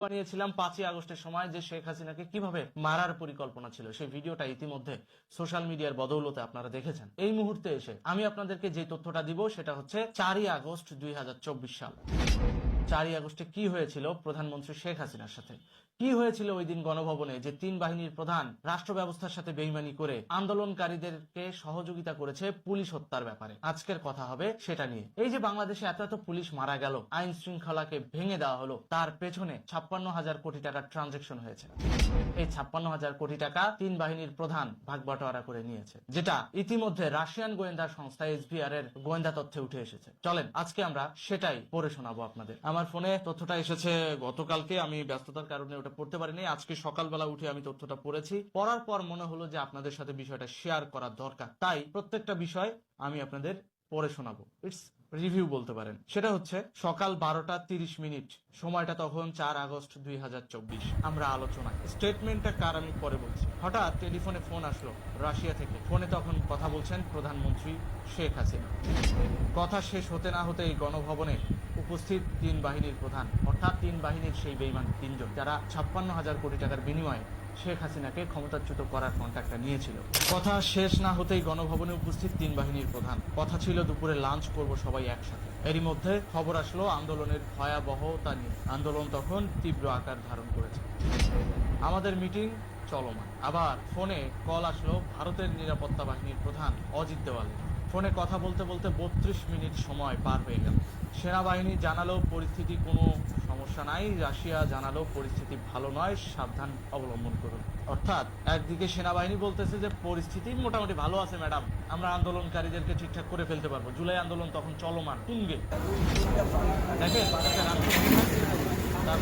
বানিয়েছিলাম 5ই আগস্টের সময় যে শেখ হাসিনাকে কিভাবে মারার পরিকল্পনা ছিল, সেই ভিডিওটা ইতিমধ্যে সোশ্যাল মিডিয়ার বদৌলতে আপনারা দেখেছেন। এই মুহূর্তে এসে আমি আপনাদেরকে যে তথ্যটা দিব সেটা হচ্ছে 4ই আগস্ট 2024 সাল। 4ই আগস্টে কি হয়েছিল প্রধানমন্ত্রী শেখ হাসিনার সাথে, কি হয়েছিল ওই দিন গণভবনে যে 3 বাহিনীর প্রধান রাষ্ট্র ব্যবস্থার সাথে বেইমানি করে আন্দোলনকারীদেরকে সহযোগিতা করেছে পুলিশ হত্যার ব্যাপারে। আজকের কথা হবে সেটা নিয়ে। এই যে বাংলাদেশে এত এত পুলিশ মারা গেল, আইন শৃঙ্খলাকে ভেঙে দেওয়া হলো, তার পেছনে 56,000 কোটি টাকার ট্রানজেকশন হয়েছে। এই 56,000 কোটি টাকা 3 বাহিনীর প্রধান ভাগবাটোয়ারা করে নিয়েছে, যেটা ইতিমধ্যে রাশিয়ান গোয়েন্দা সংস্থা এসবিআর এর গোয়েন্দা তথ্যে উঠে এসেছে। চলেন আজকে আমরা সেটাই পড়ে শোনাবো আপনাদের। আমার ফোনে তথ্যটা এসেছে গতকালকে, আমি ব্যস্ততার কারণে ওটা পড়তে পারিনি। আজকে সকালবেলা উঠে আমি তথ্যটা পড়েছি। পড়ার পর মনে হলো যে আপনাদের সাথে বিষয়টা শেয়ার করা দরকার, তাই প্রত্যেকটা বিষয় আমি আপনাদের পড়ে শোনাবো। ইটস রিভিউ বলতে পারেন। সেটা হচ্ছে সকাল 12টা 30 মিনিট, সময়টা তখন 4 আগস্ট 2024। আমরা আলোচনা স্টেটমেন্টটা কার আমি পরে বলছি। হঠাৎ টেলিফোনে ফোন আসলো রাশিয়া থেকে। ফোনে তখন কথা বলছেন প্রধানমন্ত্রী শেখ হাসিনা। কথা শেষ হতে না হতেই গণভবনে উপস্থিত 3 বাহিনীর প্রধান, অর্থাৎ 3 বাহিনীর সেই বেইমান 3 জন, যারা 56,000 কোটি টাকার বিনিময়ে শেখ হাসিনাকে ক্ষমতাচ্যুত করার কন্ট্রাক্টটা নিয়েছিল। কথা শেষ না হতেই গণভবনে উপস্থিত 3 বাহিনীর প্রধান। কথা ছিল দুপুরে লাঞ্চ করব সবাই একসাথে। এরই মধ্যে খবর আসলো আন্দোলনের ভয়াবহতা নিয়ে। আন্দোলন তখন তীব্র আকার ধারণ করেছে। আমাদের মিটিং চলমান। আবার ফোনে কল আসলো ভারতের নিরাপত্তা বাহিনীর প্রধান অজিত দেওয়ালের। ফোনে কথা বলতে বলতে 32 মিনিট সময় পার হয়ে গেল। সেনাবাহিনী জানালো পরিস্থিতি কোনো সমস্যা নাই, রাশিয়া জানালো পরিস্থিতি ভালো নয়, সাবধান অবলম্বন করুন। অর্থাৎ একদিকে সেনাবাহিনী বলতেছে যে পরিস্থিতি মোটামুটি ভালো আছে ম্যাডাম, আমরা আন্দোলনকারীদেরকে ঠিকঠাক করে ফেলতে পারবো। জুলাই আন্দোলন তখন চলমান তুঙ্গে। দেখেন তার